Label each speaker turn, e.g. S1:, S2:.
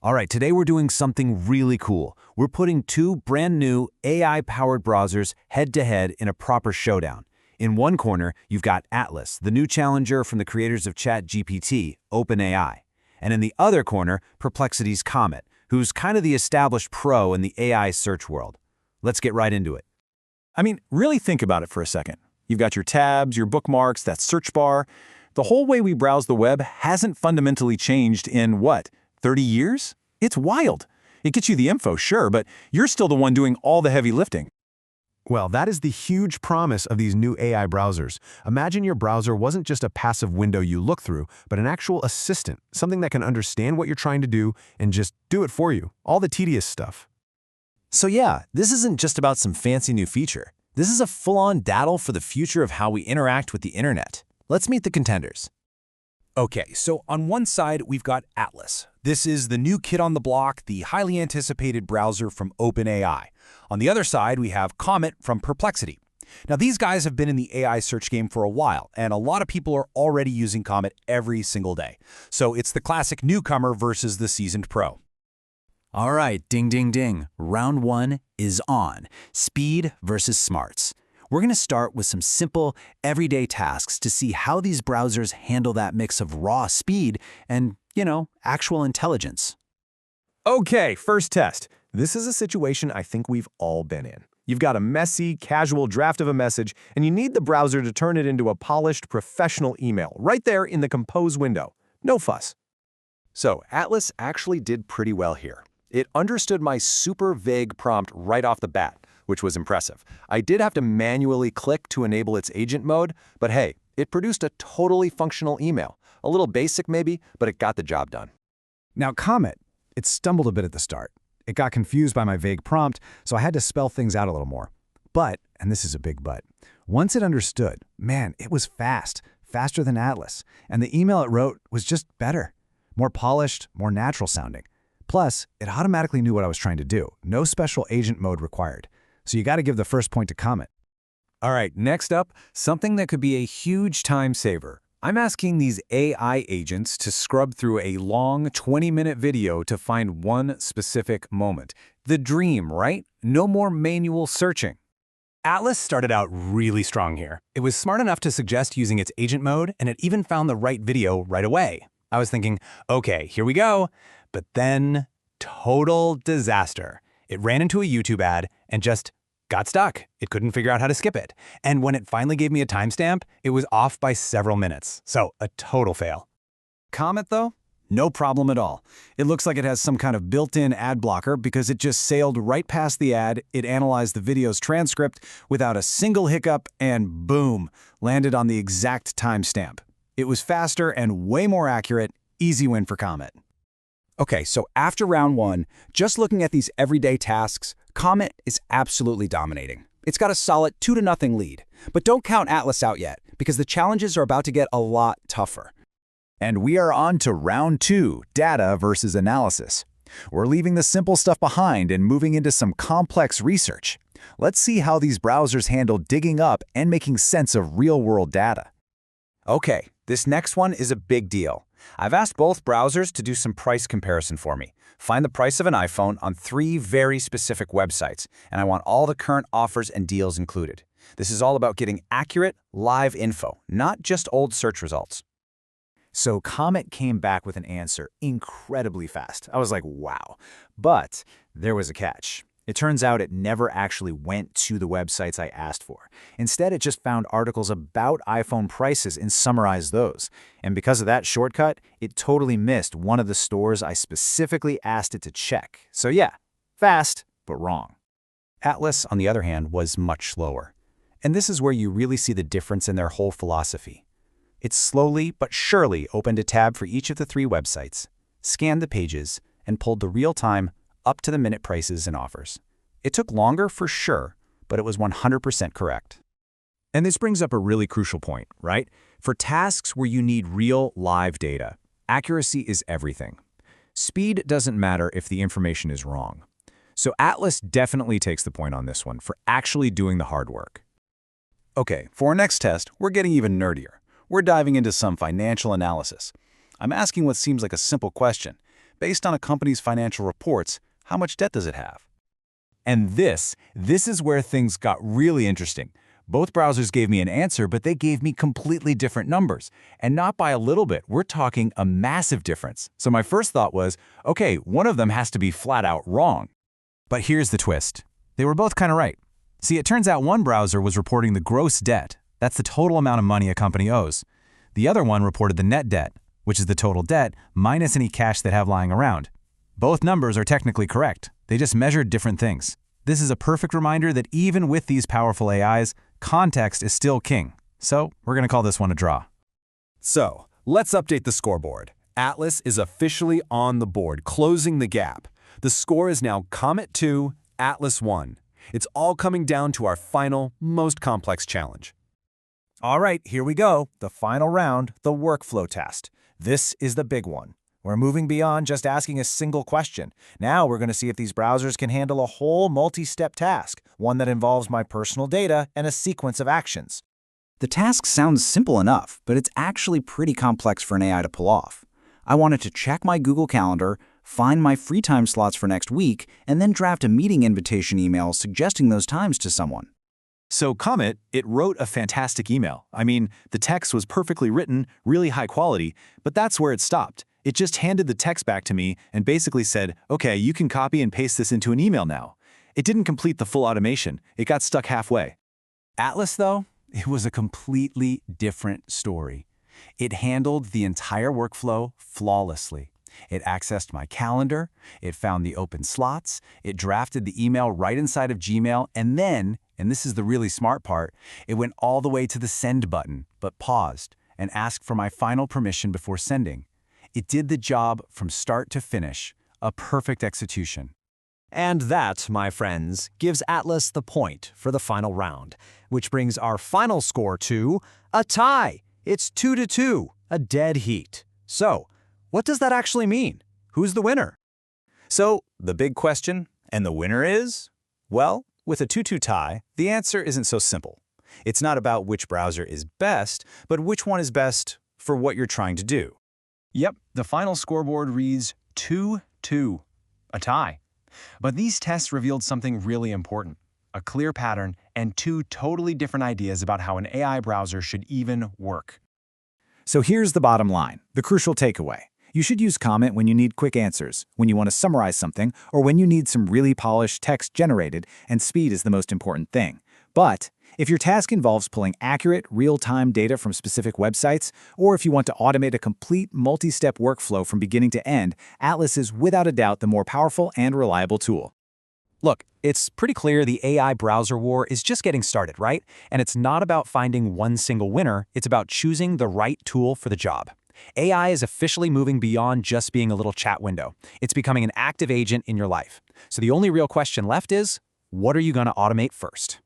S1: All right, today we're doing something really cool. We're putting two brand new AI-powered browsers head-to-head in a proper showdown. In one corner, you've got Atlas, the new challenger from the creators of ChatGPT, OpenAI. And in the other corner, Perplexity's Comet, who's kind of the established pro in the AI search world. Let's get right into it.
S2: I mean, really think about it for a second. You've got your tabs, your bookmarks, that search bar. The whole way we browse the web hasn't fundamentally changed in, what, 30 years? It's wild. It gets you the info, sure, but you're still the one doing all the heavy lifting.
S3: Well, that is the huge promise of these new AI browsers. Imagine your browser wasn't just a passive window you look through, but an actual assistant, something that can understand what you're trying to do and just do it for you, all the tedious stuff.
S1: So yeah, this isn't just about some fancy new feature. This is a full-on daddle for the future of how we interact with the internet. Let's meet the contenders. Okay, so on one side, we've got Atlas. This is the new kid on the block, the highly anticipated browser from OpenAI. On the other side, we have Comet from Perplexity. Now, these guys have been in the AI search game for a while, and a lot of people are already using Comet every single day. So it's the classic newcomer versus the seasoned pro. All right, ding, ding, ding. Round one is on. Speed versus smarts. We're going to start with some simple, everyday tasks to see how these browsers handle that mix of raw speed and, actual intelligence.
S3: Okay, first test. This is a situation I think we've all been in. You've got a messy, casual draft of a message, and you need the browser to turn it into a polished, professional email right there in the Compose window. No fuss. So Atlas actually did pretty well here. It understood my super vague prompt right off the bat, which was impressive. I did have to manually click to enable its agent mode, but hey, it produced a totally functional email. A little basic maybe, but it got the job done.
S4: Now Comet, it stumbled a bit at the start. It got confused by my vague prompt, so I had to spell things out a little more. But, and this is a big but, once it understood, man, it was fast, faster than Atlas, and the email it wrote was just better, more polished, more natural sounding. Plus, it automatically knew what I was trying to do. No special agent mode required. So you got to give the first point to Comet.
S1: All right, next up, something that could be a huge time saver. I'm asking these AI agents to scrub through a long 20-minute video to find one specific moment. The dream, right? No more manual searching.
S5: Atlas started out really strong here. It was smart enough to suggest using its agent mode, and it even found the right video right away. I was thinking, okay, here we go. But then, total disaster. It ran into a YouTube ad and just got stuck. It couldn't figure out how to skip it. And when it finally gave me a timestamp, it was off by several minutes. So a total fail.
S1: Comet, though? No problem at all. It looks like it has some kind of built-in ad blocker because it just sailed right past the ad, it analyzed the video's transcript without a single hiccup, and boom, landed on the exact timestamp. It was faster and way more accurate. Easy win for Comet.
S6: Okay, so after round one, just looking at these everyday tasks, Comet is absolutely dominating. It's got a solid 2-0 lead. But don't count Atlas out yet, because the challenges are about to get a lot tougher.
S1: And we are on to round two, data versus analysis. We're leaving the simple stuff behind and moving into some complex research. Let's see how these browsers handle digging up and making sense of real-world data. Okay, this next one is a big deal. I've asked both browsers to do some price comparison for me. Find the price of an iPhone on 3 very specific websites, and I want all the current offers and deals included. This is all about getting accurate, live info, not just old search results. So Comet came back with an answer incredibly fast. I was like, wow. But there was a catch. It turns out it never actually went to the websites I asked for. Instead, it just found articles about iPhone prices and summarized those. And because of that shortcut, it totally missed one of the stores I specifically asked it to check. So yeah, fast, but wrong. Atlas, on the other hand, was much slower. And this is where you really see the difference in their whole philosophy. It slowly but surely opened a tab for each of the 3 websites, scanned the pages, and pulled the real-time, up-to-the-minute prices and offers. It took longer for sure, but it was 100% correct.
S3: And this brings up a really crucial point, right? For tasks where you need real, live data, accuracy is everything. Speed doesn't matter if the information is wrong. So Atlas definitely takes the point on this one for actually doing the hard work.
S1: Okay, for our next test, we're getting even nerdier. We're diving into some financial analysis. I'm asking what seems like a simple question. Based on a company's financial reports, how much debt does it have?
S2: And this is where things got really interesting. Both browsers gave me an answer, but they gave me completely different numbers. And not by a little bit, we're talking a massive difference. So my first thought was, okay, one of them has to be flat out wrong.
S5: But here's the twist. They were both kind of right. See, it turns out one browser was reporting the gross debt. That's the total amount of money a company owes. The other one reported the net debt, which is the total debt minus any cash they have lying around. Both numbers are technically correct. They just measured different things. This is a perfect reminder that even with these powerful AIs, context is still king. So we're going to call this one a draw.
S3: So, let's update the scoreboard. Atlas is officially on the board, closing the gap. The score is now Comet 2, Atlas 1. It's all coming down to our final, most complex challenge.
S6: All right, here we go. The final round, the workflow test. This is the big one. We're moving beyond just asking a single question. Now we're going to see if these browsers can handle a whole multi-step task, one that involves my personal data and a sequence of actions. The task sounds simple enough, but it's actually pretty complex for an AI to pull off. I wanted to check my Google Calendar, find my free time slots for next week, and then draft a meeting invitation email suggesting those times to someone.
S2: So Comet, it wrote a fantastic email. I mean, the text was perfectly written, really high quality, but that's where it stopped. It just handed the text back to me and basically said, okay, you can copy and paste this into an email now. It didn't complete the full automation. It got stuck halfway.
S5: Atlas, though, it was a completely different story. It handled the entire workflow flawlessly. It accessed my calendar, it found the open slots, it drafted the email right inside of Gmail, and then, and this is the really smart part, it went all the way to the send button, but paused and asked for my final permission before sending. It did the job from start to finish, a perfect execution.
S7: And that, my friends, gives Atlas the point for the final round, which brings our final score to a tie. It's 2-2, a dead heat. So, what does that actually mean? Who's the winner?
S1: So, the big question, and the winner is? Well, with a 2-2 tie, the answer isn't so simple. It's not about which browser is best, but which one is best for what you're trying to do.
S5: Yep, the final scoreboard reads 2-2, a tie. But these tests revealed something really important, a clear pattern and two totally different ideas about how an AI browser should even work.
S1: So here's the bottom line, the crucial takeaway. You should use Comet when you need quick answers, when you want to summarize something, or when you need some really polished text generated, and speed is the most important thing. But if your task involves pulling accurate, real-time data from specific websites, or if you want to automate a complete multi-step workflow from beginning to end, Atlas is without a doubt the more powerful and reliable tool.
S5: Look, it's pretty clear the AI browser war is just getting started, right? And it's not about finding one single winner, it's about choosing the right tool for the job. AI is officially moving beyond just being a little chat window. It's becoming an active agent in your life. So the only real question left is, what are you going to automate first?